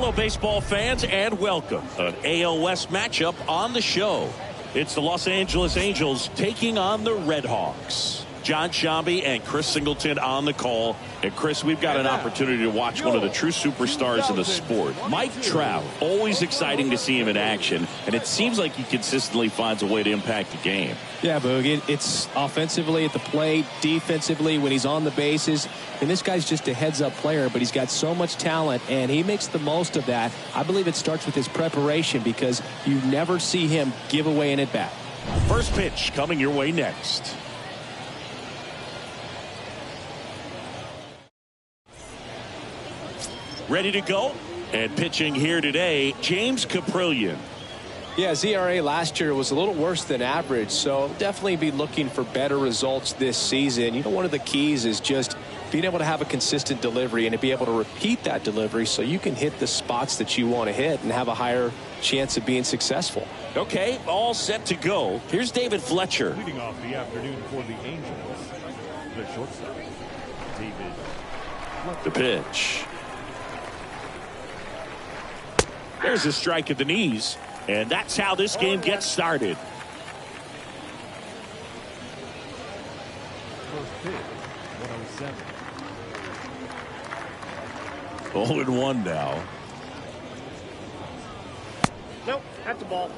Hello, baseball fans, and welcome. An AL West matchup on the show. It's the Los Angeles Angels taking on the Red Hawks. John Shambi and Chris Singleton on the call. And Chris, we've got an opportunity to watch one of the true superstars in the sport. Mike Trout, always exciting to see him in action, and it seems like he consistently finds a way to impact the game. Yeah, Boog, it's offensively at the plate, defensively when he's on the bases. And this guy's just a heads-up player, but he's got so much talent, and he makes the most of that. I believe it starts with his preparation because you never see him give away an at-bat. First pitch coming your way next. Ready to go, and pitching here today, James Caprillion. Yeah, his ERA last year was a little worse than average, so definitely be looking for better results this season. You know, one of the keys is just being able to have a consistent delivery and to be able to repeat that delivery so you can hit the spots that you want to hit and have a higher chance of being successful. Okay, all set to go. Here's David Fletcher. Leading off the afternoon for the Angels, the shortstop, David Fletcher. The pitch. There's a strike at the knees, and that's how this game gets started. First pitch, 107. 0-1 now. Nope, that's the ball.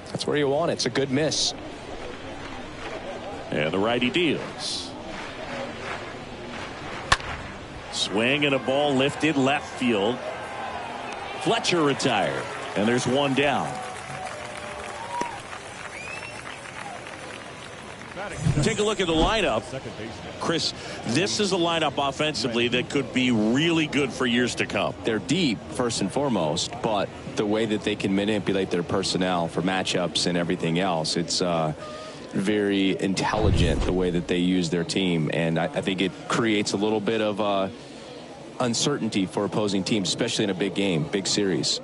That's where you want it. It's a good miss. And the righty deals. Swing and a ball lifted left field. Fletcher retired, and there's one down. Take a look at the lineup. Chris, this is a lineup offensively that could be really good for years to come. They're deep, first and foremost, but the way that they can manipulate their personnel for matchups and everything else, it's very intelligent the way that they use their team, and I think it creates a little bit of uncertainty for opposing teams, especially in a big game, big series.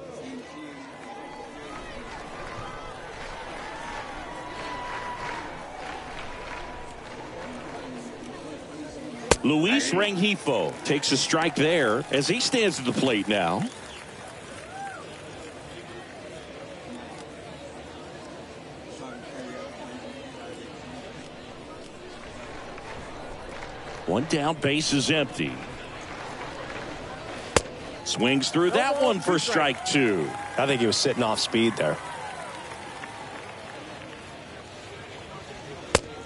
Luis Rengifo takes a strike there as he stands at the plate now. One down, base is empty. Swings through that one for strike two. I think he was sitting off speed there.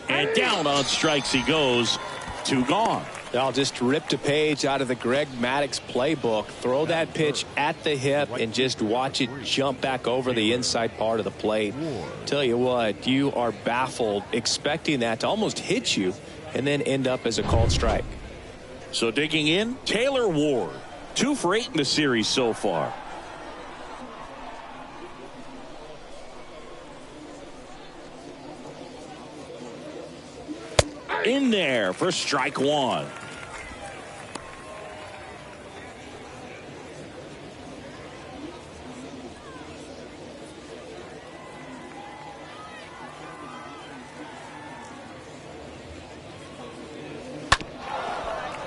And down on strikes he goes. Two gone. I'll just rip a page out of the Greg Maddux playbook, throw that pitch at the hip, and just watch it jump back over the inside part of the plate. Tell you what, you are baffled expecting that to almost hit you and then end up as a called strike. So digging in, Taylor Ward. 2 for 8 in the series so far. In there for strike one.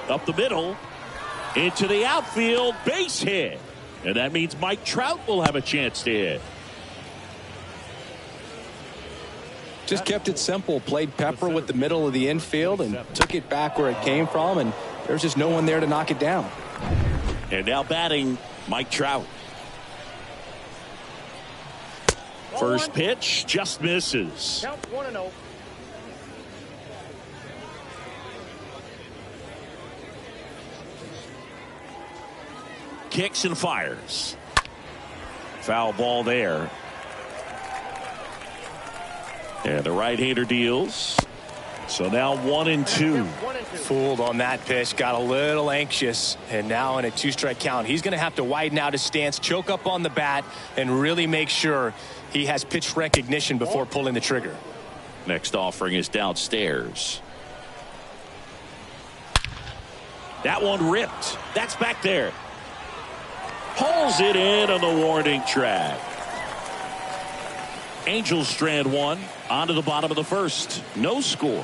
Up the middle. Into the outfield, base hit. And that means Mike Trout will have a chance to hit. Just kept it simple, played pepper with the middle of the infield and took it back where it came from, and there's just no one there to knock it down. And now batting, Mike Trout. First pitch just misses. Count 1-0. Kicks and fires. Foul ball there. And the right-hander deals. So now 1-2. Fooled on that pitch, got a little anxious, and now in a 2-strike count, he's going to have to widen out his stance, choke up on the bat, and really make sure he has pitch recognition before pulling the trigger. Next offering is downstairs. That one ripped. That's back there. Pulls it in on the warning track. Angels strand one. On to the bottom of the first. No score.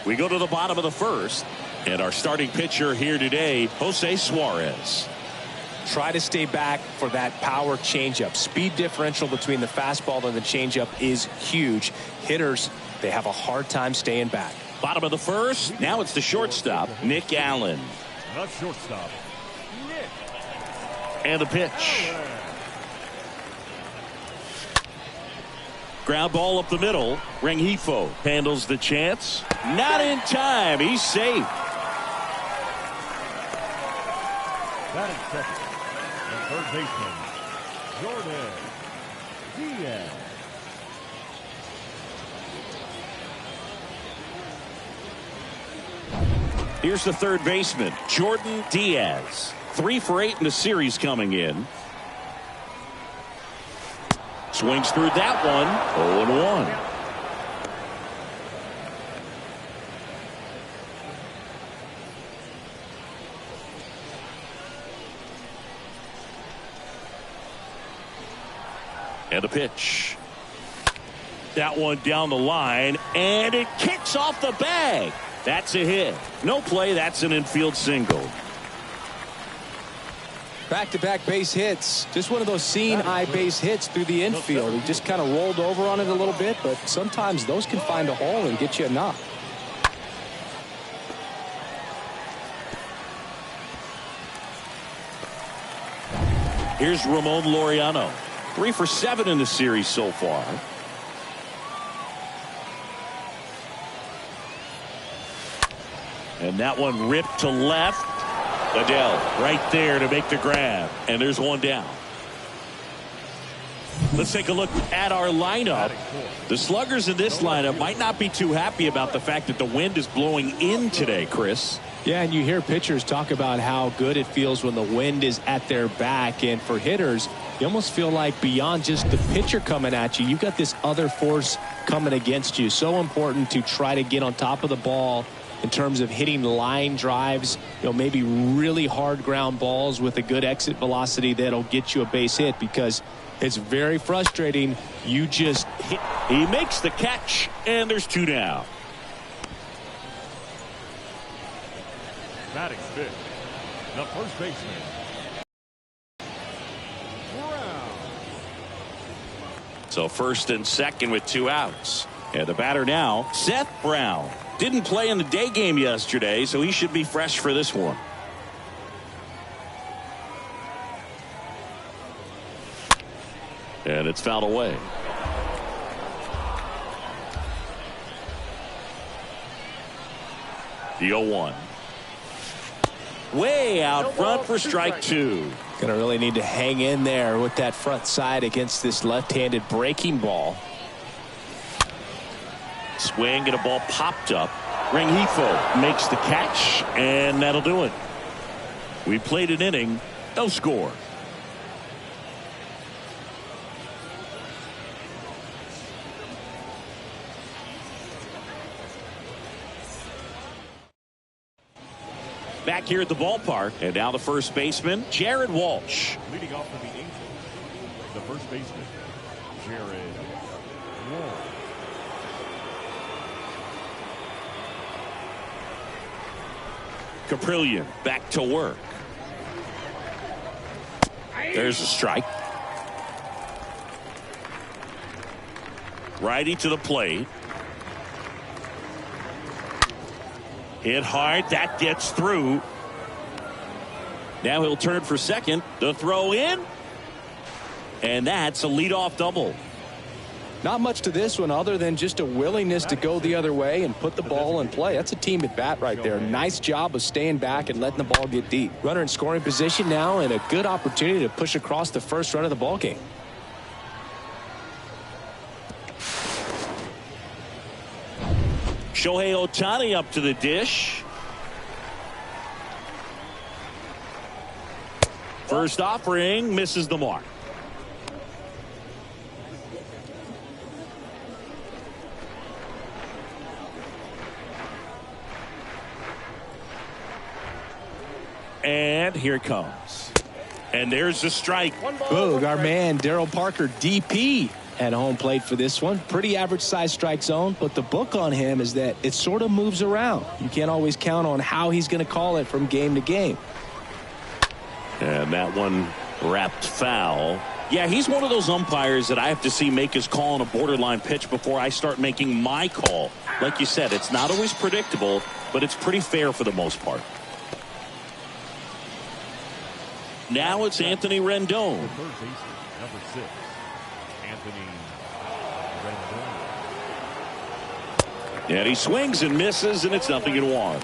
We go to the bottom of the first, and our starting pitcher here today, Jose Suarez. Try to stay back for that power changeup. Speed differential between the fastball and the changeup is huge. Hitters, they have a hard time staying back. Bottom of the first. Now it's the shortstop, Nick Allen. The shortstop, Nick. And the pitch. Ground ball up the middle. Rengifo handles the chance. Not in time. He's safe. Batting second, and third baseman, Jordan Diaz. Here's the third baseman, Jordan Diaz. 3 for 8 in the series coming in. Swings through that one. 0-1. And a pitch. That one down the line, and it kicks off the bag. That's a hit. No play. That's an infield single. Back-to-back base hits. Just one of those seeing-eye base hits through the infield. He just kind of rolled over on it a little bit, but sometimes those can find a hole and get you a knock. Here's Ramon Laureano. 3 for 7 in the series so far. And that one ripped to left. Adele right there to make the grab. And there's one down. Let's take a look at our lineup. The sluggers in this lineup might not be too happy about the fact that the wind is blowing in today, Chris. Yeah, and you hear pitchers talk about how good it feels when the wind is at their back. And for hitters, you almost feel like beyond just the pitcher coming at you, you've got this other force coming against you. So important to try to get on top of the ball in terms of hitting line drives, maybe really hard ground balls with a good exit velocity that'll get you a base hit, because it's very frustrating. You just hit. He makes the catch, and there's 2 down. Batting fifth, the first baseman, Brown. So first and second with 2 outs. And the batter now, Seth Brown. Didn't play in the day game yesterday, so he should be fresh for this one. And it's fouled away. The 0-1. Way out front for strike 2. Gonna really need to hang in there with that front side against this left-handed breaking ball. Swing and a ball popped up. Rengifo makes the catch, and that'll do it. We played an inning, no score. Back here at the ballpark, and now the first baseman, Jared Walsh. Leading off for the Angels, the first baseman, Jared Walsh. Caprillion back to work. There's a strike. Righty to the plate. Hit hard. That gets through. Now he'll turn for second. The throw in. And that's a leadoff double. Not much to this one other than just a willingness to go the other way and put the ball in play. That's a team at bat right there. Nice job of staying back and letting the ball get deep. Runner in scoring position now, and a good opportunity to push across the first run of the ball game. Shohei Ohtani up to the dish. First offering misses the mark. And here it comes. And there's the strike. Boog, our man Darryl Parker, DP, at home plate for this one. Pretty average size strike zone, but the book on him is that it sort of moves around. You can't always count on how he's going to call it from game to game. And that one wrapped foul. Yeah, he's one of those umpires that I have to see make his call on a borderline pitch before I start making my call. Like you said, it's not always predictable, but it's pretty fair for the most part. Now it's Anthony Rendon. Third baseman, number 6, Anthony Rendon. And he swings and misses, and it's 0-1.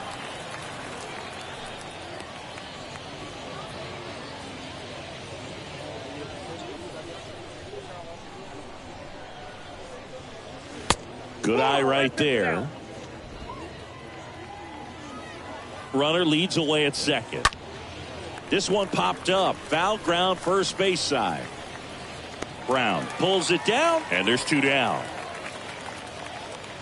Good eye right there. Runner leads away at second. This one popped up. Foul ground first base side. Brown pulls it down, and there's 2 down.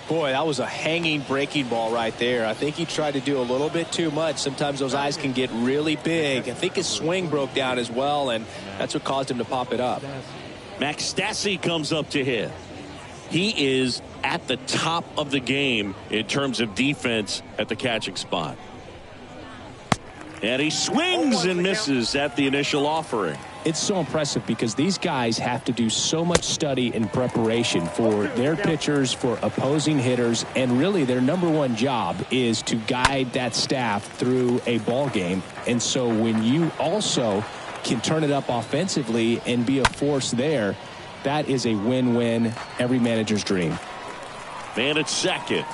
Boy, that was a hanging breaking ball right there. I think he tried to do a little bit too much. Sometimes those eyes can get really big. I think his swing broke down as well, and that's what caused him to pop it up. Max Stassi comes up to hit. He is at the top of the game in terms of defense at the catching spot. And he swings and misses at the initial offering. It's so impressive because these guys have to do so much study and preparation for their pitchers, for opposing hitters, and really their number one job is to guide that staff through a ball game. And so when you also can turn it up offensively and be a force there, that is a win-win, every manager's dream. Man at second.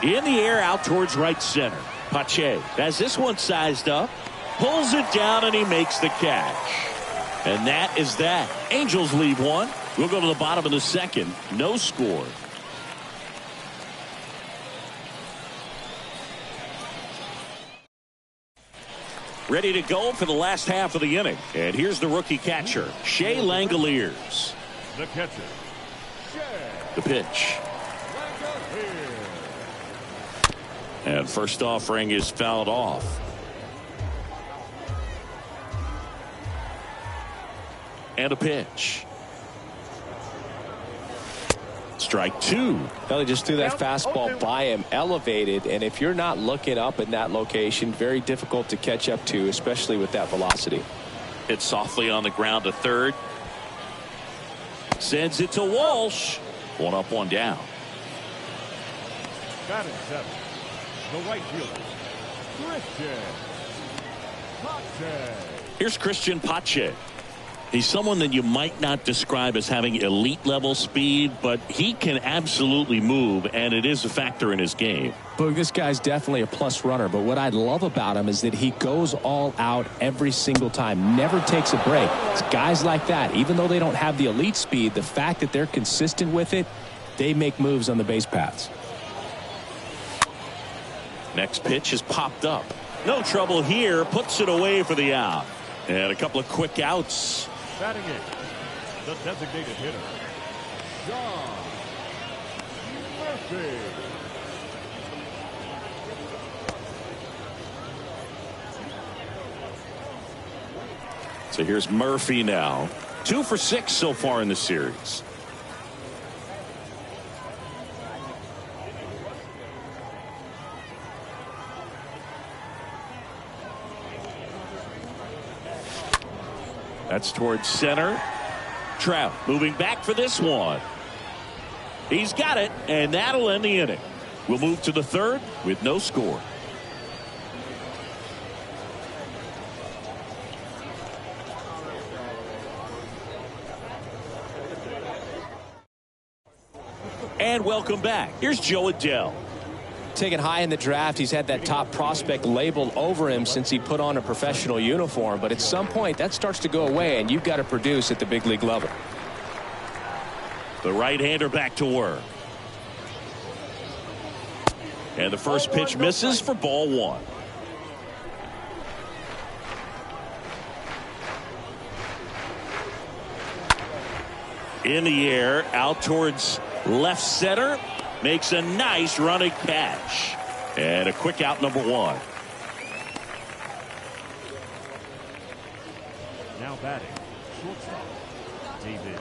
In the air out towards right center. Pache has this one sized up, pulls it down, and he makes the catch. And that is that. Angels leave one. We'll go to the bottom of the second. No score. Ready to go for the last half of the inning. And here's the rookie catcher, Shea Langoliers. The catcher, The pitch. And first offering is fouled off. And a pitch. Strike 2. Well, he just threw that fastball by him, elevated, and if you're not looking up in that location, very difficult to catch up to, especially with that velocity. Hit softly on the ground to third. Sends it to Walsh. 1 up, 1 down. batting 7, the right fielder, Christian Pache. Here's Christian Pache. He's someone that you might not describe as having elite level speed, but he can absolutely move, and it is a factor in his game. But this guy's definitely a plus runner, but what I love about him is that he goes all out every single time, never takes a break. It's guys like that, even though they don't have the elite speed, the fact that they're consistent with it, they make moves on the base paths. Next pitch is popped up. No trouble here, puts it away for the out. And a couple of quick outs. Batting in, the designated hitter, John Murphy. So here's Murphy now. 2 for 6 so far in the series. That's towards center. Trout moving back for this one. He's got it, and that'll end the inning. We'll move to the third with no score. And welcome back. Here's Joe Adele. Taken high in the draft, he's had that top prospect labeled over him since he put on a professional uniform, but at some point that starts to go away and you've got to produce at the big league level. The right-hander back to work. And the first pitch misses for ball 1. In the air, out towards left center. Makes a nice running catch. And a quick out, number 1. Now batting, shortstop, David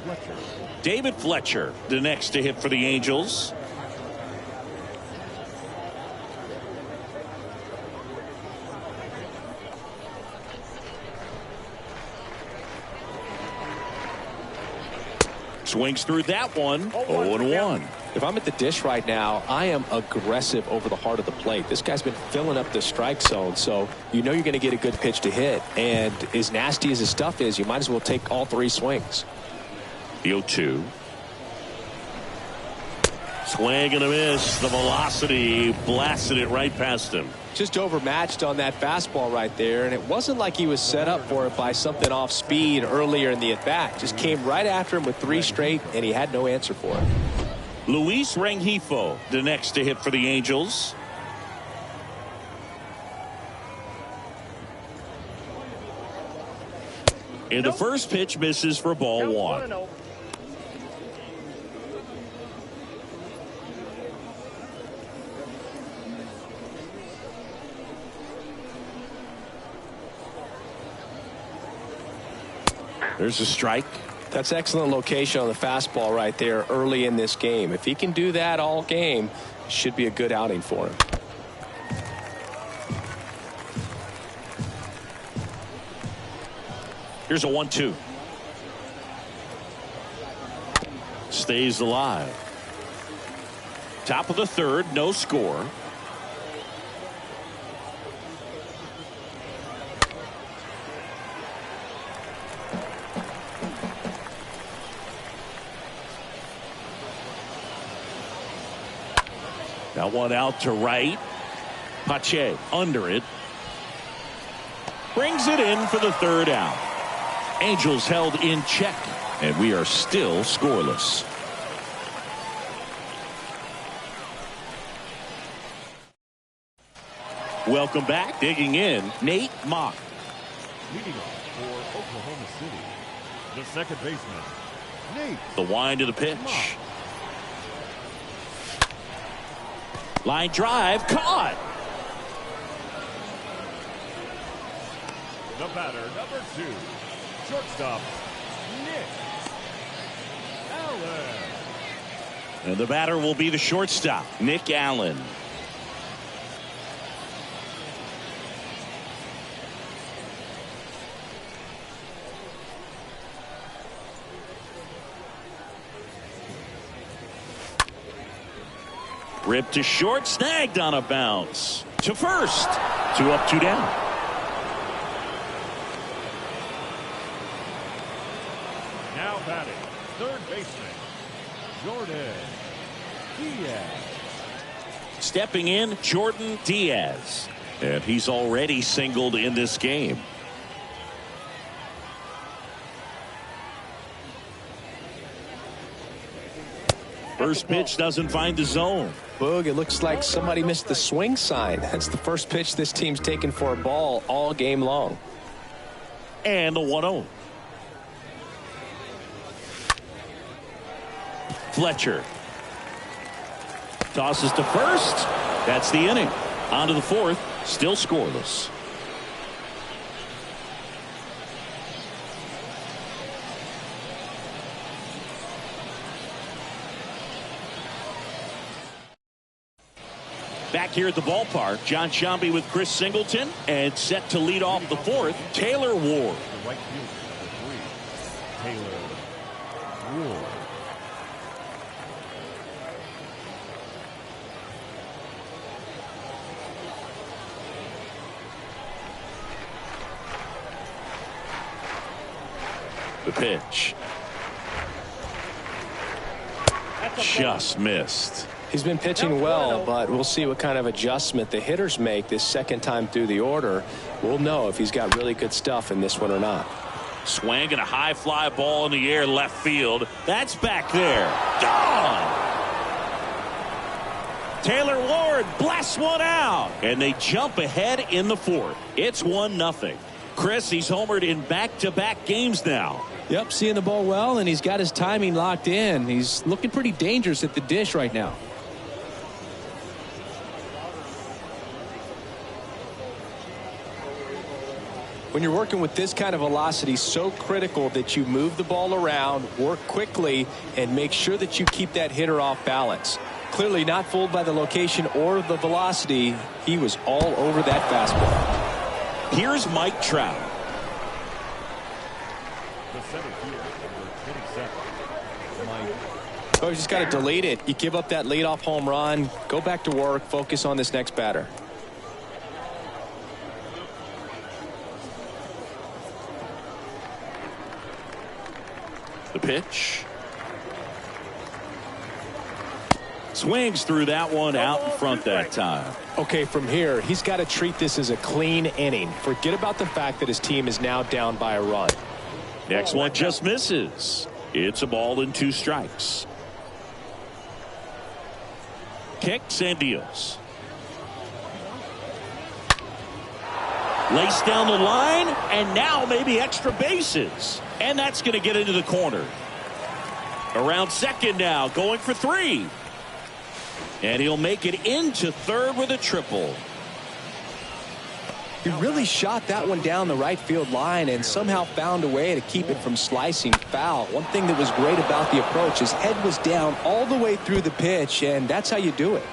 Fletcher. David Fletcher, the next to hit for the Angels. Swings through that one. 0-1. If I'm at the dish right now, I am aggressive over the heart of the plate. This guy's been filling up the strike zone, so you know you're going to get a good pitch to hit. And as nasty as his stuff is, you might as well take all three swings. The 0-2. Swing and a miss. The velocity blasted it right past him. Just overmatched on that fastball right there, and it wasn't like he was set up for it by something off speed earlier in the at-bat. Just came right after him with three straight, and he had no answer for it. Luis Rengifo, the next to hit for the Angels. And the first pitch misses for ball one. There's a strike. That's excellent location on the fastball right there early in this game. If he can do that all game, it should be a good outing for him. Here's a 1-2. Stays alive. Top of the third, no score. That one out to right. Pache under it. Brings it in for the third out. Angels held in check, and we are still scoreless. Welcome back. Digging in, Nate Mock. Leading off for Oklahoma City, the second baseman, Nate. The wind of the pitch. Mock. Line drive, caught. The batter, number 2, shortstop, Nick Allen. And the batter will be the shortstop, Nick Allen. Ripped to short, snagged on a bounce. To first. 2 up, 2 down. Now batting, third baseman, Jordan Diaz. Stepping in, Jordan Diaz. And he's already singled in this game. First pitch doesn't find the zone. Boog, it looks like somebody missed the swing sign. That's the first pitch this team's taken for a ball all game long. And the 1-0. Fletcher tosses to first. That's the inning. On to the fourth. Still scoreless. Back here at the ballpark, John Sciambi with Chris Singleton, and set to lead off the fourth, Taylor Ward. The right fielder, number 3, Taylor Ward. The pitch. Just missed. He's been pitching well, but we'll see what kind of adjustment the hitters make this second time through the order. We'll know if he's got really good stuff in this one or not. Swing and a high fly ball in the air left field. That's back there. Gone. Taylor Ward blasts one out, and they jump ahead in the fourth. It's 1-0. Chris, he's homered in back-to-back games now. Yep, seeing the ball well, and he's got his timing locked in. He's looking pretty dangerous at the dish right now. When you're working with this kind of velocity, so critical that you move the ball around, work quickly, and make sure that you keep that hitter off balance. Clearly not fooled by the location or the velocity. He was all over that fastball. Here's Mike Trout. The center fielder, number 27, Mike. Oh, you just got to delete it. You give up that leadoff home run, go back to work, focus on this next batter. The pitch. Swings through that one out in front that time. Okay, from here, he's got to treat this as a clean inning. Forget about the fact that his team is now down by a run. Next one just misses. It's a ball and 2 strikes. Kicks and deals. Laced down the line, and now maybe extra bases. And that's going to get into the corner. Around second now, going for 3. And he'll make it into third with a triple. He really shot that one down the right field line and somehow found a way to keep it from slicing foul. One thing that was great about the approach, his head was down all the way through the pitch, and that's how you do it.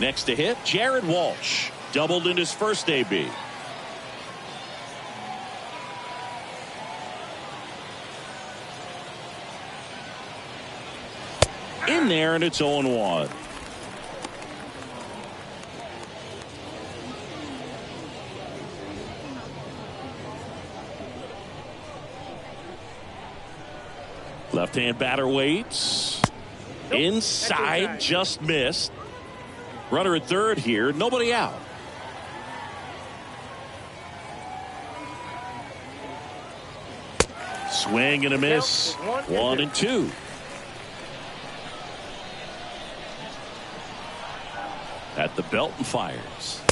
Next to hit, Jared Walsh. Doubled in his first AB. In there, and it's 0-1. Left-hand batter waits. Inside, just missed. Runner at third here, nobody out. Swing and a miss. 1-2. At the belt and fires.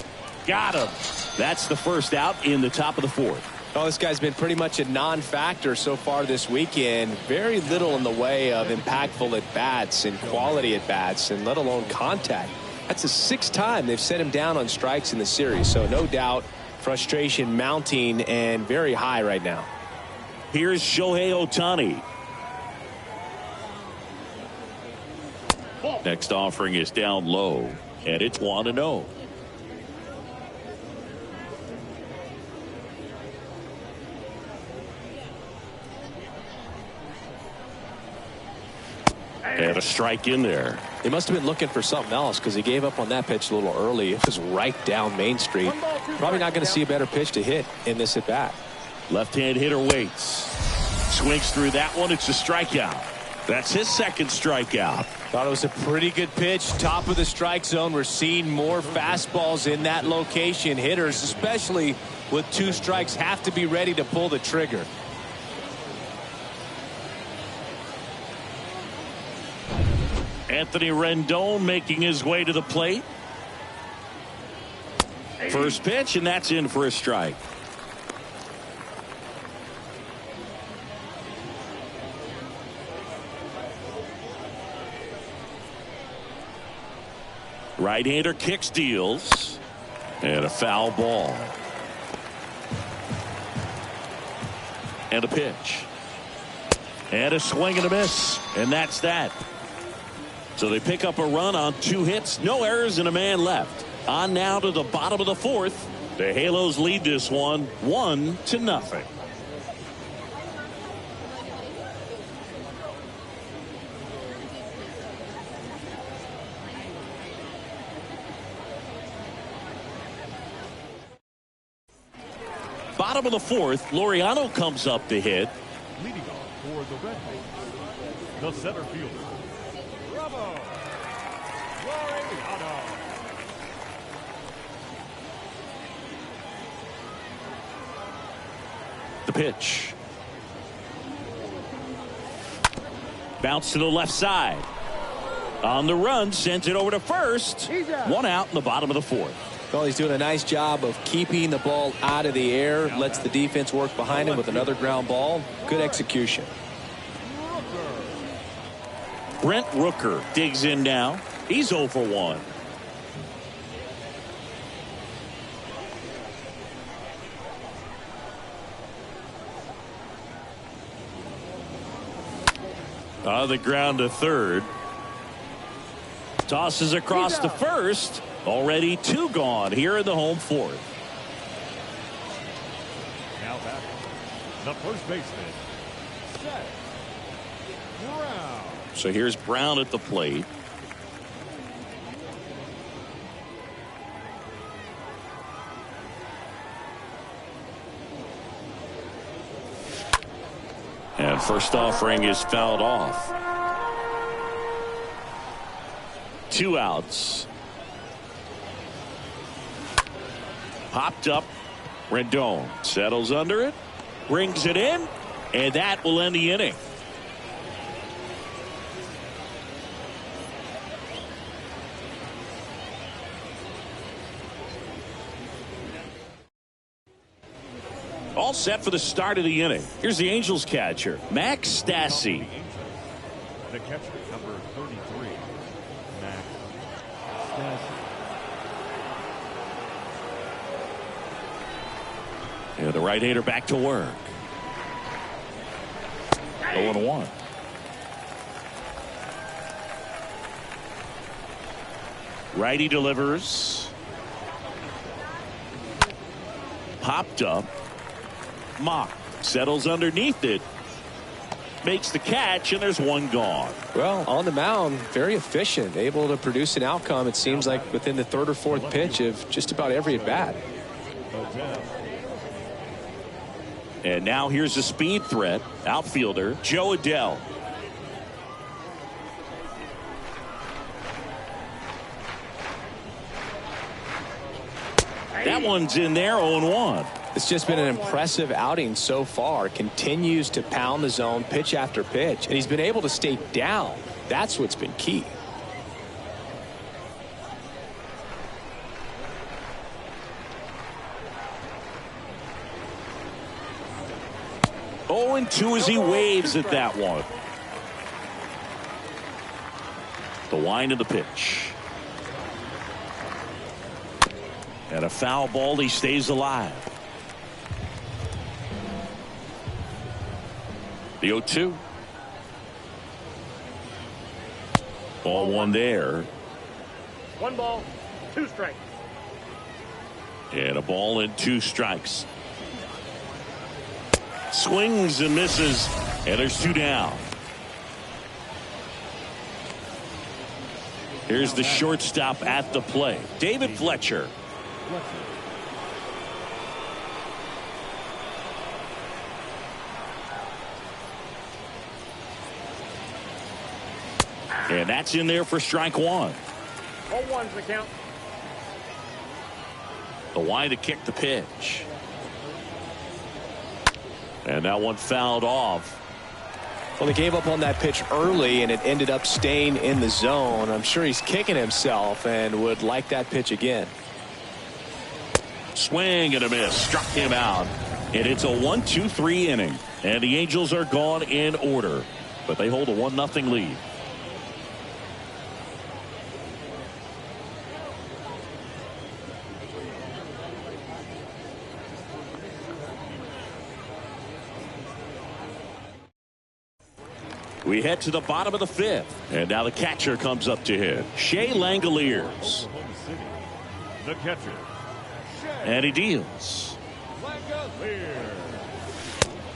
Got him. That's the first out in the top of the fourth. Oh, this guy's been pretty much a non-factor so far this weekend. Very little in the way of impactful at-bats and quality at-bats, and let alone contact. That's the 6th time they've set him down on strikes in the series. So no doubt frustration mounting and very high right now. Here's Shohei Ohtani. Next offering is down low, and it's 1-0. And a strike in there. They must have been looking for something else because he gave up on that pitch a little early. It was right down Main Street. Probably not going to see a better pitch to hit in this at bat. Left-hand hitter waits. Swings through that one. It's a strikeout. That's his second strikeout. Thought it was a pretty good pitch. Top of the strike zone. We're seeing more fastballs in that location. Hitters, especially with 2 strikes, have to be ready to pull the trigger. Anthony Rendon making his way to the plate. First pitch, and that's in for a strike. Right-hander kicks, deals, and a foul ball. And a pitch. And a swing and a miss. And that's that. So they pick up a run on 2 hits, no errors, and a man left. On now to the bottom of the fourth. The Halos lead this one 1-0. Bottom of the fourth, Laureano comes up to hit. Leading off for the Red Hawks, the center fielder, Bravo, Laureano. The pitch. Bounce to the left side. On the run, sends it over to first. 1 out in the bottom of the fourth. Well, he's doing a nice job of keeping the ball out of the air. Lets the defense work behind him with another ground ball. Good execution. Brent Rooker digs in now. He's 0 for 1. On the ground to third. Tosses across to first. Already 2 gone here in the home fourth. Now back, the first baseman, Seth Brown. So here's Brown at the plate. And first offering is fouled off. 2 outs. Popped up. Rendon settles under it. Brings it in. And that will end the inning. All set for the start of the inning. Here's the Angels catcher, Max Stassi. The catcher, number 33, Max Stassi. And the right-hander back to work. 0-1. Righty delivers. Popped up. Mock settles underneath it. Makes the catch, and there's 1 gone. Well, on the mound, very efficient, able to produce an outcome, it seems like, within the 3rd or 4th pitch of just about every at-bat. And now here's a speed threat, outfielder Joe Adell. That one's in there, 0-1. It's just been an impressive outing so far. Continues to pound the zone pitch after pitch, and he's been able to stay down. That's what's been key. Oh, and 2 as he waves at that one. The wind of the pitch. And a foul ball, he stays alive. The 0-2. Ball 1 there. 1 ball, 2 strikes. And a ball and 2 strikes. Swings and misses, and there's 2 down. Here's the shortstop at the plate, David Fletcher. And that's in there for strike 1. All 1's the count. The wind to kick the pitch. And that one fouled off. Well, they gave up on that pitch early, and it ended up staying in the zone. I'm sure he's kicking himself and would like that pitch again. Swing and a miss. Struck him out. And it's a 1-2-3 inning. And the Angels are gone in order. But they hold a 1-0 lead. We head to the bottom of the 5th. And now the catcher comes up to hit. Shea Langoliers. Oklahoma City, the catcher, And he deals. Langoliers.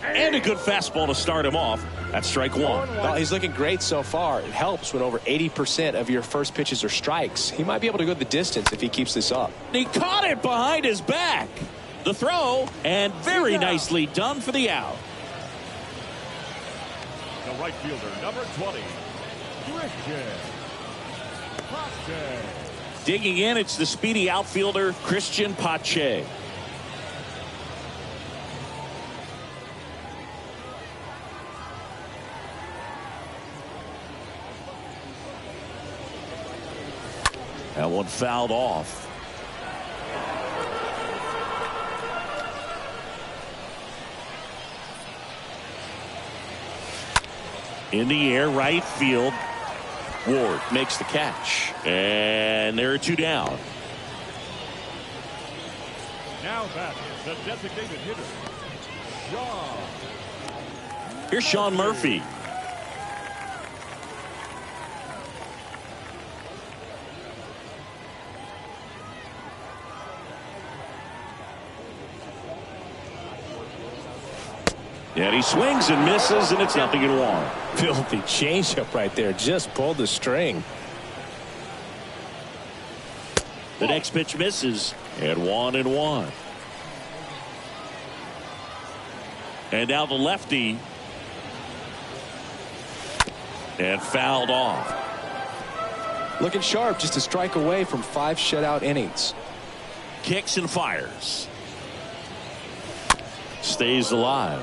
And a good fastball to start him off. That's strike 1. Well, he's looking great so far. It helps when over 80% of your first pitches are strikes. He might be able to go the distance if he keeps this up. He caught it behind his back. The throw, and very nicely done for the out. The right fielder, number 20, Christian Pache. Digging in, it's the speedy outfielder, Christian Pache. That one fouled off. In the air, right field. Ward makes the catch. And there are 2 down. Now back, the designated hitter, Sean. Here's Sean Murphy. And he swings and misses, and it's 0-1. Filthy changeup right there. Just pulled the string. The next pitch misses, and 1-1. And now the lefty. And fouled off. Looking sharp, just a strike away from 5 shutout innings. Kicks and fires. Stays alive.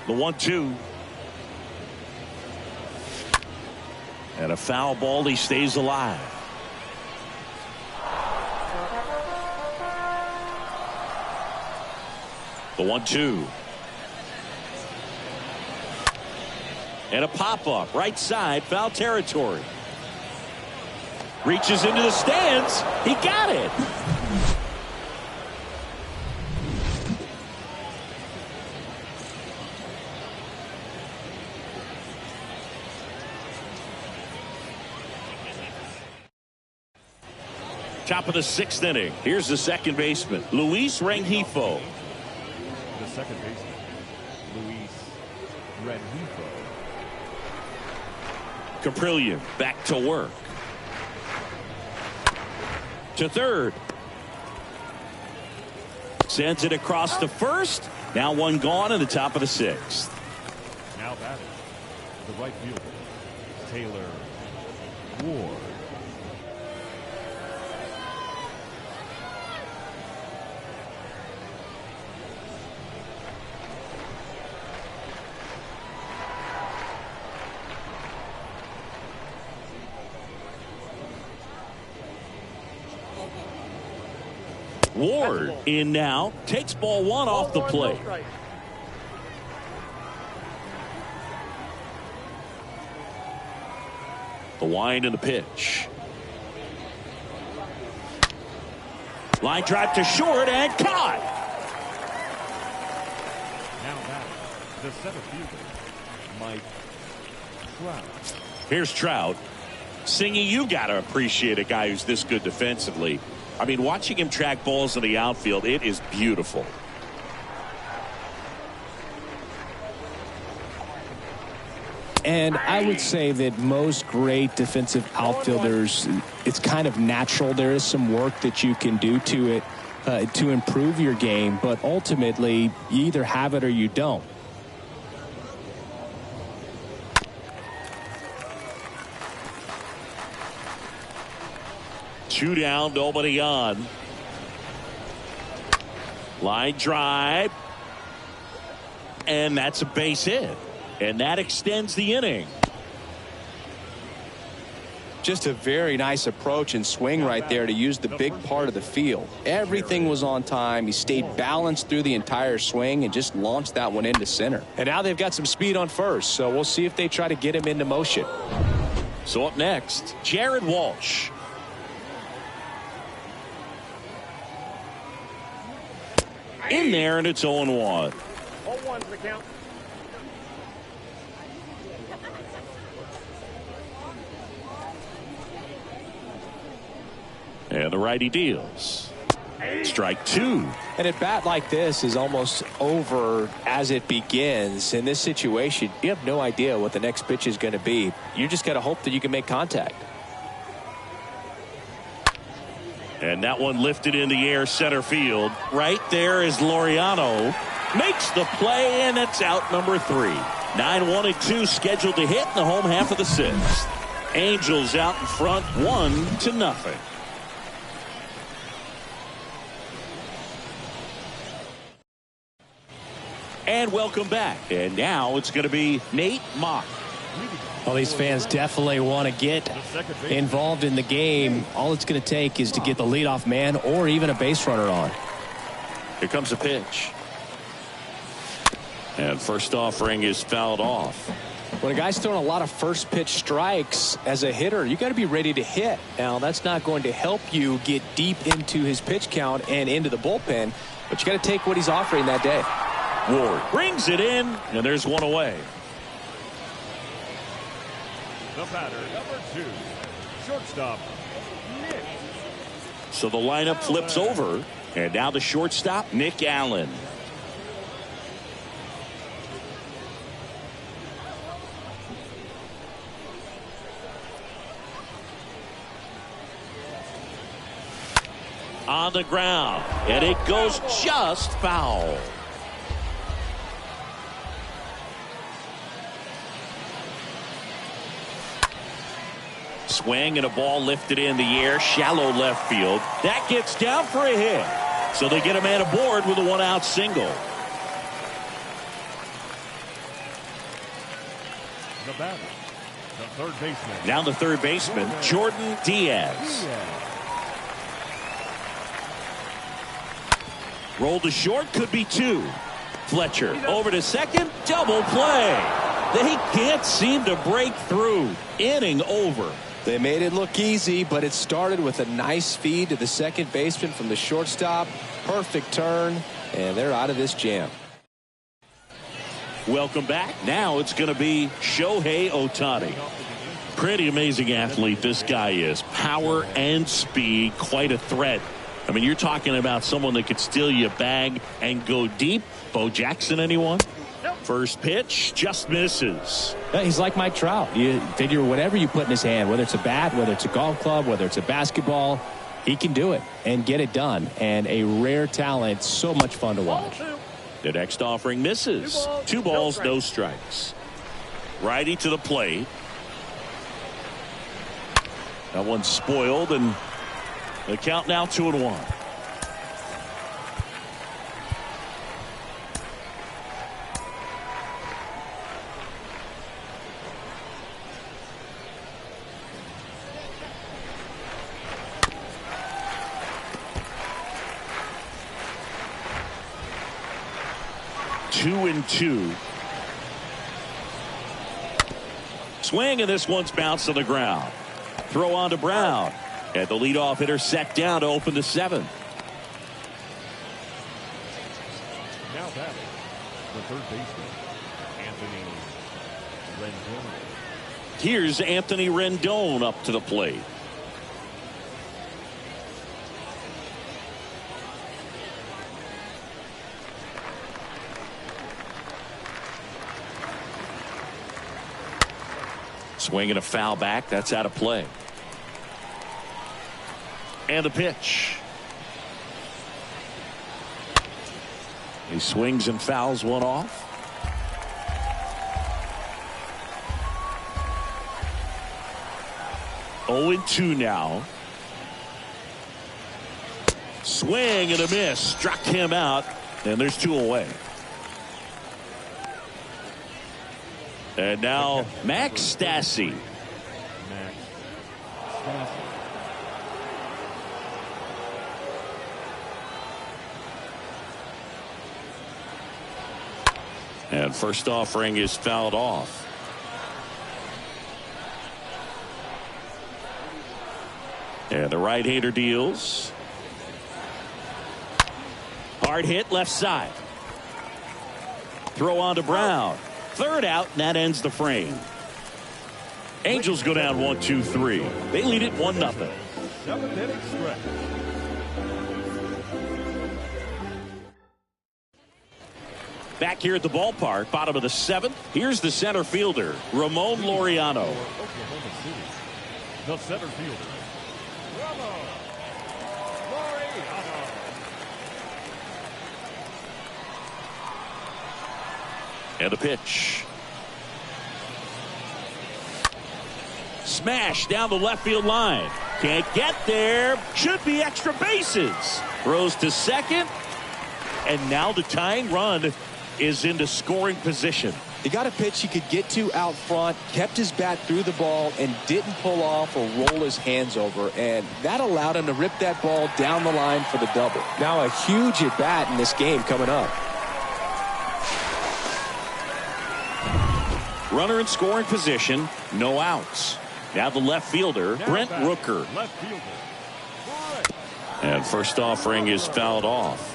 The 1-2. And a foul ball. He stays alive. The 1-2. And a pop-up. Right side. Foul territory. Reaches into the stands. He got it. Top of the 6th inning. Here's the second baseman, Luis Rengifo. The second baseman, Luis Rengifo. Caprillion back to work. To third. Sends it across to first. Now 1 gone in the top of the 6th. Now batting, the right fielder, Tyler Ward. Ward in now. Takes ball 1 off the plate. The wind and the pitch. Line drive to short and caught. Now batting, the center fielder, Mike Trout. Here's Trout. Singy, you got to appreciate a guy who's this good defensively. I mean, watching him track balls in the outfield, it is beautiful. And I would say that most great defensive outfielders, it's kind of natural. There is some work that you can do to it to improve your game, but ultimately you either have it or you don't. Two down, nobody on. Line drive. And that's a base hit. And that extends the inning. Just a very nice approach and swing right there to use the big part of the field. Everything was on time. He stayed balanced through the entire swing and just launched that one into center. And now they've got some speed on first, so we'll see if they try to get him into motion. So up next, Jared Walsh. In there, and it's 0-1. 0-1's the count. And the righty deals. Strike two. And a bat like this is almost over as it begins. In this situation, you have no idea what the next pitch is going to be. You just got to hope that you can make contact. And that one lifted in the air center field. Right there is Laureano. Makes the play, and it's out number 3. 9-1-2 scheduled to hit in the home half of the 6th. Angels out in front 1-0. And welcome back. And now it's going to be Nate Mock. Well, these fans definitely want to get involved in the game. All it's going to take is to get the leadoff man or even a base runner on. Here comes a pitch. And first offering is fouled off. When a guy's throwing a lot of first pitch strikes as a hitter, you got to be ready to hit. Now, that's not going to help you get deep into his pitch count and into the bullpen, but you got to take what he's offering that day. Ward brings it in, and there's one away. The batter, number 2, shortstop, Nick. So the lineup flips over, and now the shortstop, Nick Allen. On the ground, and it goes just foul. Swing and a ball lifted in the air, shallow left field. That gets down for a hit. So they get a man aboard with a one-out single. The batter, the third baseman. Now the third baseman, Jordan Diaz. Roll to short, could be 2. Fletcher over to second, double play. They can't seem to break through. Inning over. They made it look easy, but it started with a nice feed to the second baseman from the shortstop. Perfect turn, and they're out of this jam. Welcome back. Now it's going to be Shohei Ohtani. Pretty amazing athlete this guy is. Power and speed, quite a threat. I mean, you're talking about someone that could steal you a bag and go deep. Bo Jackson, anyone? First pitch just misses. He's like Mike Trout. You figure whatever you put in his hand, whether it's a bat, whether it's a golf club, whether it's a basketball, he can do it and get it done. And a rare talent, so much fun to watch. The next offering misses. 2 balls, no strikes. Righty to the plate. That one's spoiled, and the count now 2-1. Two and 2. Swing, and this one's bounced to the ground. Throw on to Brown. And the leadoff hitter set down to open the 7th. Now batting, the third baseman, Anthony Rendon. Here's Anthony Rendon up to the plate. Swing and a foul back. That's out of play. And the pitch. He swings and fouls one off. Oh, 0-2 now. Swing and a miss. Struck him out. And there's 2 away. And now Max Stassi. And first offering is fouled off. And the right-hander deals. Hard hit left side. Throw on to Brown. Third out, and that ends the frame. Angels go down 1-2-3. They lead it 1-0. 7th inning stretch. Back here at the ballpark, bottom of the 7th. Here's the center fielder, Ramon Laureano. Oklahoma City. The center fielder, Ramon Laureano. And a pitch. Smash down the left field line. Can't get there. Should be extra bases. Throws to second. And now the tying run is into scoring position. He got a pitch he could get to out front, kept his bat through the ball, and didn't pull off or roll his hands over. And that allowed him to rip that ball down the line for the double. Now a huge at bat in this game coming up. Runner in scoring position, no outs. Now the left fielder, Brent Rooker. Left fielder. And first offering is fouled off.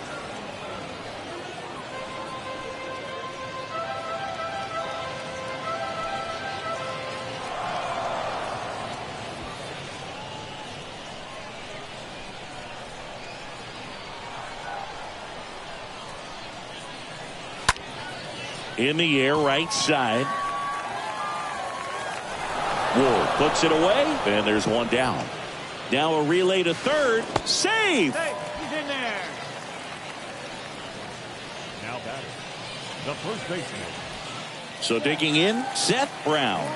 In the air, right side. Wool puts it away, and there's one down. Now a relay to third. Save! Hey, he's in there. Now batting, the first baseman. So digging in, Seth Brown.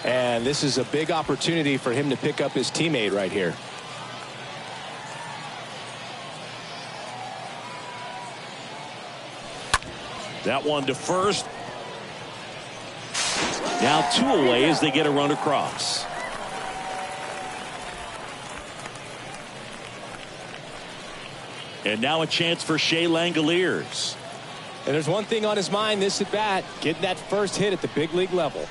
And this is a big opportunity for him to pick up his teammate right here. That one to first. Now 2 away as they get a run across. And now a chance for Shea Langoliers. And there's one thing on his mind this at bat, getting that first hit at the big league level.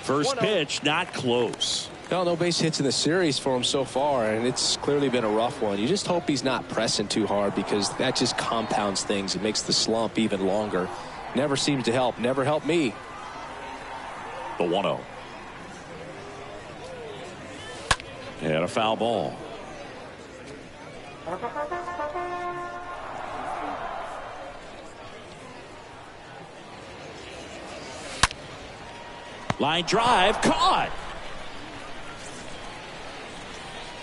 First pitch, not close. No base hits in the series for him so far, and it's clearly been a rough one. You just hope he's not pressing too hard, because that just compounds things. It makes the slump even longer. Never seems to help. Never helped me. The 1-0. And a foul ball. Line drive, caught.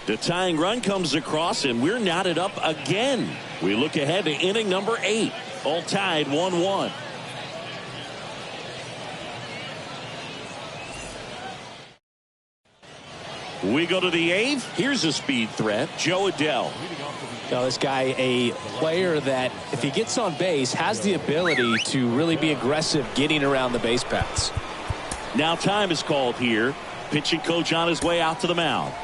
The tying run comes across, and we're knotted up again. We look ahead to inning number 8. All tied 1-1. We go to the 8th. Here's a speed threat, Joe Adell. Now this guy, a player that if he gets on base has the ability to really be aggressive getting around the base paths. Now time is called here. Pitching coach on his way out to the mound.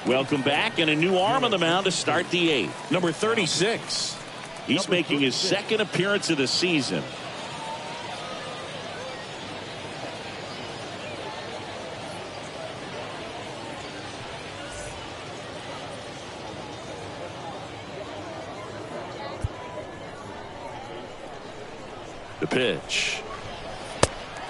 Welcome back, and a new arm on the mound to start the 8th. Number 36. He's making his second appearance of the season. The pitch.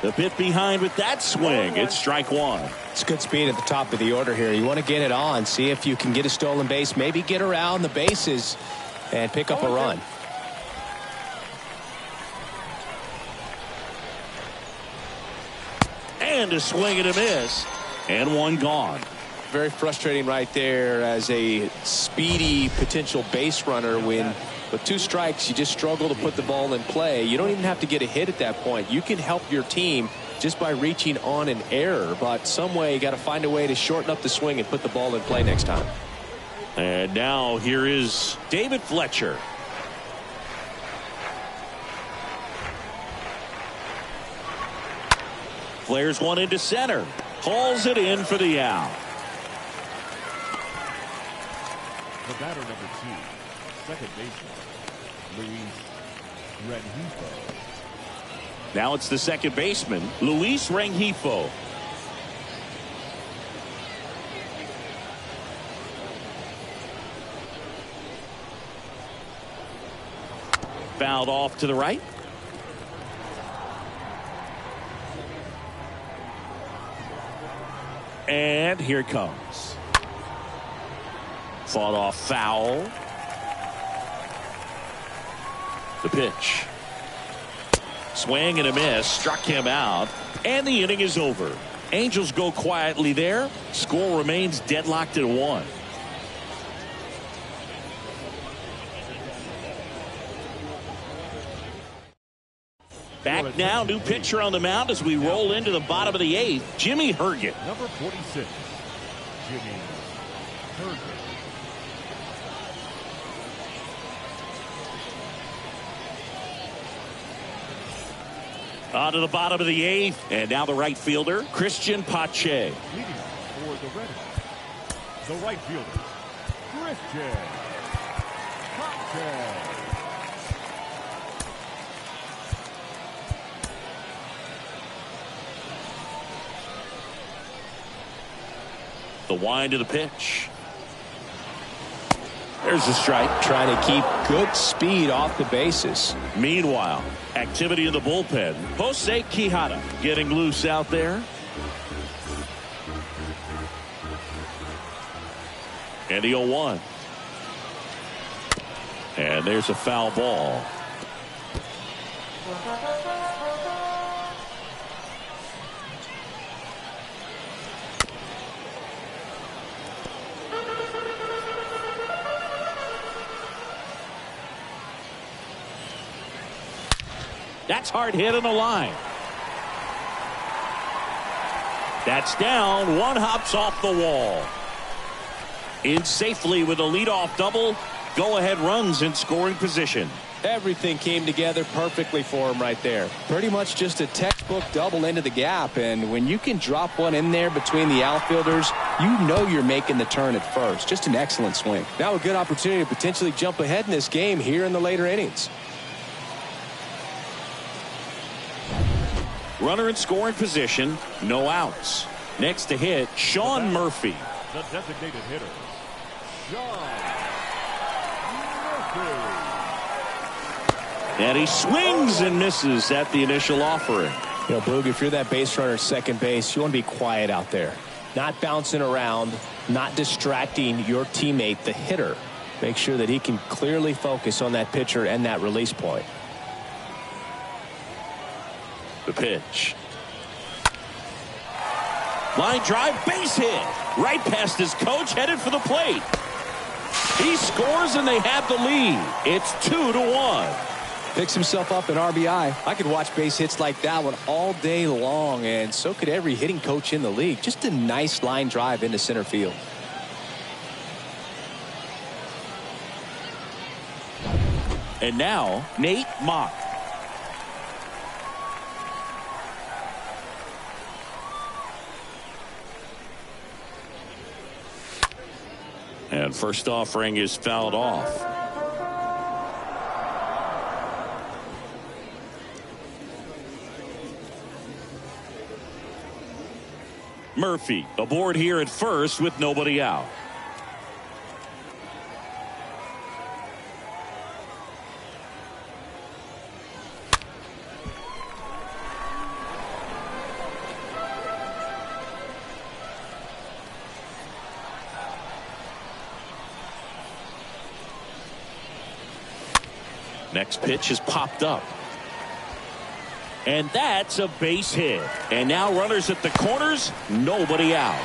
The bit behind with that swing. It's strike 1. It's good speed at the top of the order here. You want to get it on, see if you can get a stolen base, maybe get around the bases and pick up a run. And a swing and a miss. And one gone. Very frustrating right there as a speedy potential base runner when with 2 strikes you just struggle to put the ball in play. You don't even have to get a hit at that point. You can help your team just by reaching on an error, but some way you got to find a way to shorten up the swing and put the ball in play next time. And now here is David Fletcher. Flares one into center. Hauls it in for the out. The batter number 2, second baseman, Luis Rengifo. Now it's the second baseman, Luis Rengifo. Fouled off to the right. And here it comes. Fought off foul. The pitch. Swing and a miss. Struck him out. And the inning is over. Angels go quietly there. Score remains deadlocked at 1. Back now, new pitcher on the mound as we roll into the bottom of the 8th, Jimmy Herget. Number 46, Jimmy Herget. On to the bottom of the 8th, and now the right fielder, Christian Pache. Leading for the Red Hawks, the right fielder, Christian The wind to the pitch. There's a strike. Trying to keep good speed off the bases. Meanwhile, activity in the bullpen. Jose Quijada getting loose out there. And the 0-1. And there's a foul ball. That's hard hit on the line. That's down. One hops off the wall. In safely with a leadoff double. Go-ahead runs in scoring position. Everything came together perfectly for him right there. Pretty much just a textbook double into the gap. And when you can drop one in there between the outfielders, you know you're making the turn at first. Just an excellent swing. Now a good opportunity to potentially jump ahead in this game here in the later innings. Runner in scoring position, no outs. Next to hit, Sean Murphy. The designated hitter, Sean Murphy. And he swings and misses at the initial offering. You know, Boog, if you're that base runner at second base, you want to be quiet out there. Not bouncing around, not distracting your teammate, the hitter. Make sure that he can clearly focus on that pitcher and that release point. The pitch. Line drive, base hit. Right past his coach, headed for the plate. He scores and they have the lead. It's 2-1. Picks himself up an RBI. I could watch base hits like that one all day long, and so could every hitting coach in the league. Just a nice line drive into center field. And now, Nate Mock. And first offering is fouled off. Murphy aboard here at first with nobody out. Next pitch is popped up. And that's a base hit. And now runners at the corners, nobody out.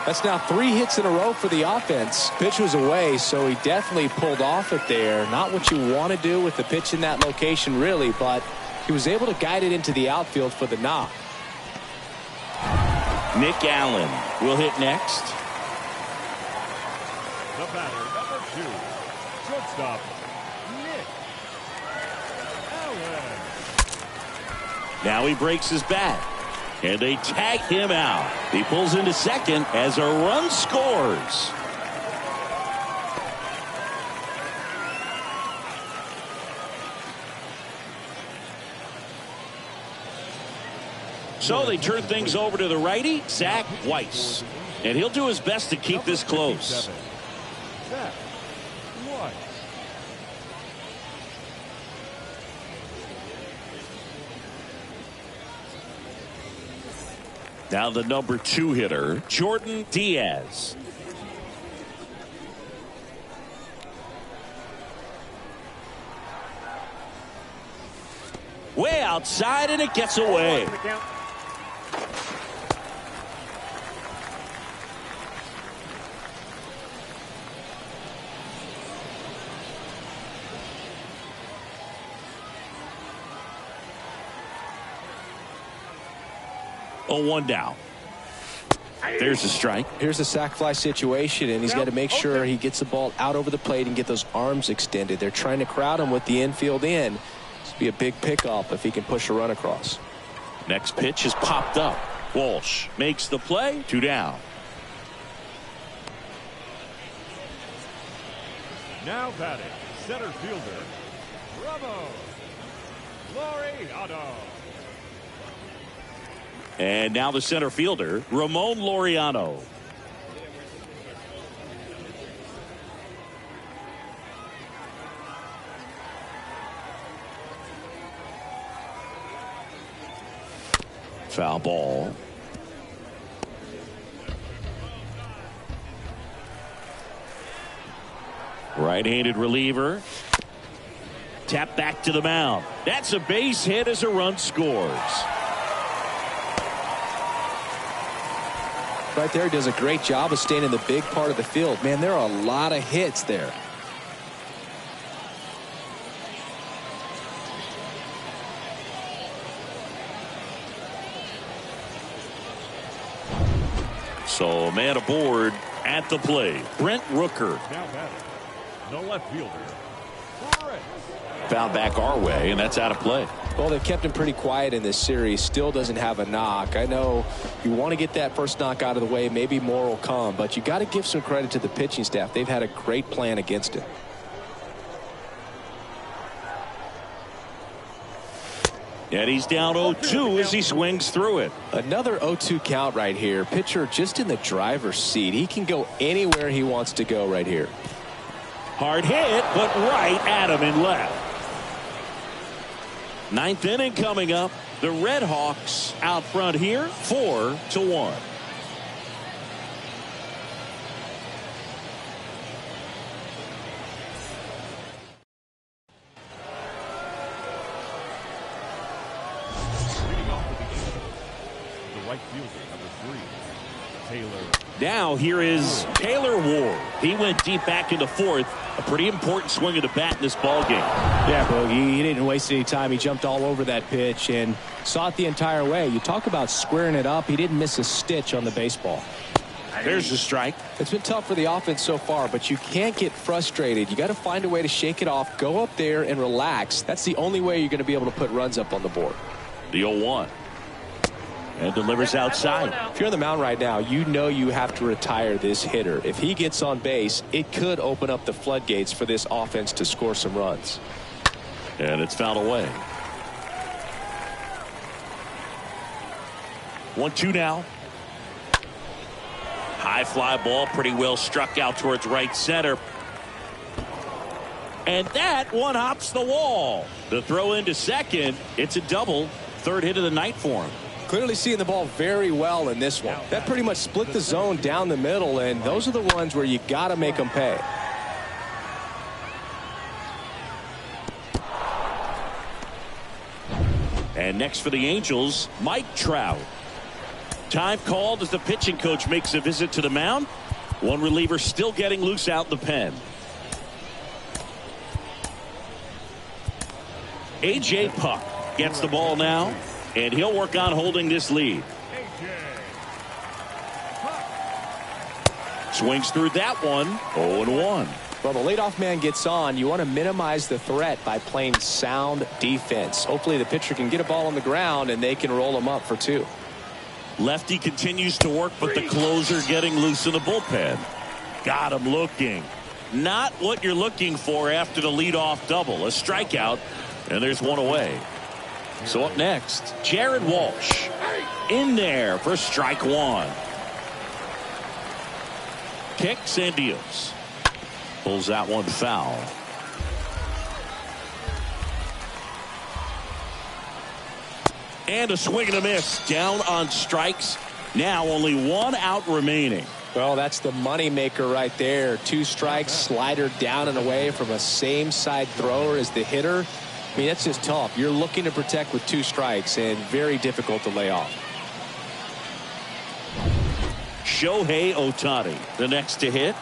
That's now 3 hits in a row for the offense. Pitch was away, so he definitely pulled off it there. Not what you want to do with the pitch in that location, really, but he was able to guide it into the outfield for the knock. Nick Allen will hit next. The batter, number 2, shortstop, Nick Allen. Now he breaks his bat. And they tag him out. He pulls into second as a run scores. So they turn things over to the righty, Zach Weiss. And he'll do his best to keep this close. Zach Weiss. Now the number 2 hitter, Jordan Diaz. Way outside, and it gets away. Oh, 1 down. There's a strike. Here's a sac fly situation, and he's got to make sure he gets the ball out over the plate and get those arms extended. They're trying to crowd him with the infield in. This would be a big pickup if he can push a run across. Next pitch is popped up. Walsh makes the play. 2 down. Now batting, center fielder, Ramon Laureano. And now the center fielder, Ramon Laureano. Foul ball. Right-handed reliever. Tap back to the mound. That's a base hit as a run scores. Right there, he does a great job of staying in the big part of the field. Man, there are a lot of hits there. So a man aboard at the plate. Brent Rooker. Now batting, the left fielder, Brent. Found back our way, and that's out of play. Well, they've kept him pretty quiet in this series. Still doesn't have a knock. I know you want to get that first knock out of the way. Maybe more will come, but you got to give some credit to the pitching staff. They've had a great plan against it. And he's down 0-2 as he swings through it. Another 0-2 count right here. Pitcher just in the driver's seat. He can go anywhere he wants to go right here. Hard hit, but right at him in left. Ninth inning coming up. The Red Hawks out front here, 4-1. Leading off with the Angels, the right fielder, number 3, Taylor. Now here is Taylor Ward. He went deep back into fourth. A pretty important swing of the bat in this ball game. Yeah, Bogey, he didn't waste any time. He jumped all over that pitch and saw it the entire way. You talk about squaring it up. He didn't miss a stitch on the baseball. There's the strike. It's been tough for the offense so far, but you can't get frustrated. You got to find a way to shake it off, go up there and relax. That's the only way you're going to be able to put runs up on the board. The 0-1. And delivers outside. If you're on the mound right now, you know you have to retire this hitter. If he gets on base, it could open up the floodgates for this offense to score some runs. And it's fouled away. 1-2 now. High fly ball, pretty well struck out towards right center. And that one hops the wall. The throw into second. It's a double. Third hit of the night for him. Clearly seeing the ball very well in this one. That pretty much split the zone down the middle, and those are the ones where you got to make them pay. And next for the Angels, Mike Trout. Time called as the pitching coach makes a visit to the mound. One reliever still getting loose out in the pen. A.J. Puck gets the ball now, and he'll work on holding this lead. Swings through that one. 0-1. Well, the leadoff man gets on. You want to minimize the threat by playing sound defense. Hopefully the pitcher can get a ball on the ground and they can roll him up for 2. Lefty continues to work, but the closer getting loose in the bullpen. Got him looking. Not what you're looking for after the leadoff double. A strikeout, and there's one away. So up next, Jared Walsh in there for strike one. Kicks and deals. Pulls that one foul. And a swing and a miss. Down on strikes. Now only one out remaining. Well, that's the money maker right there. 2 strikes, slider down and away from a same side thrower as the hitter. I mean, that's just tough. You're looking to protect with 2 strikes and very difficult to lay off. Shohei Ohtani, the next to hit.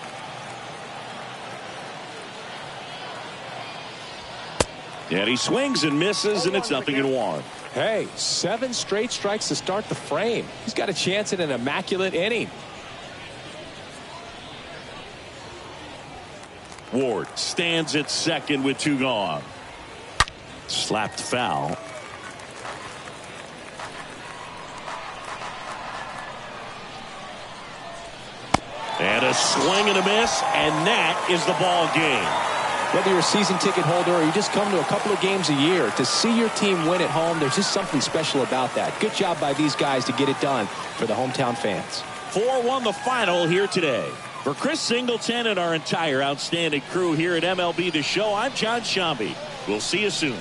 And he swings and misses, and it's 0-1. Hey, 7 straight strikes to start the frame. He's got a chance at an immaculate inning. Ward stands at second with 2 gone. Slapped foul. And a swing and a miss, and that is the ball game. Whether you're a season ticket holder or you just come to a couple of games a year, to see your team win at home, there's just something special about that. Good job by these guys to get it done for the hometown fans. 4-1 the final here today. For Chris Singleton and our entire outstanding crew here at MLB The Show, I'm John Shambi. We'll see you soon.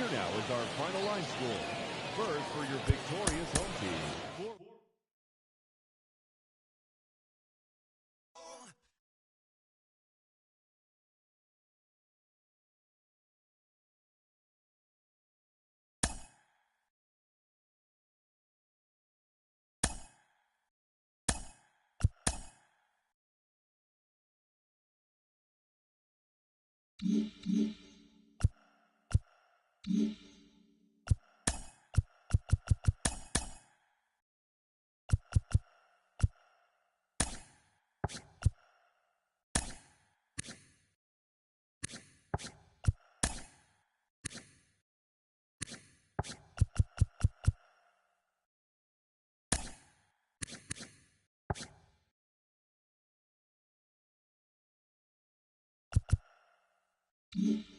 Here now is our final line score. First for your victorious home team. Mm-hmm.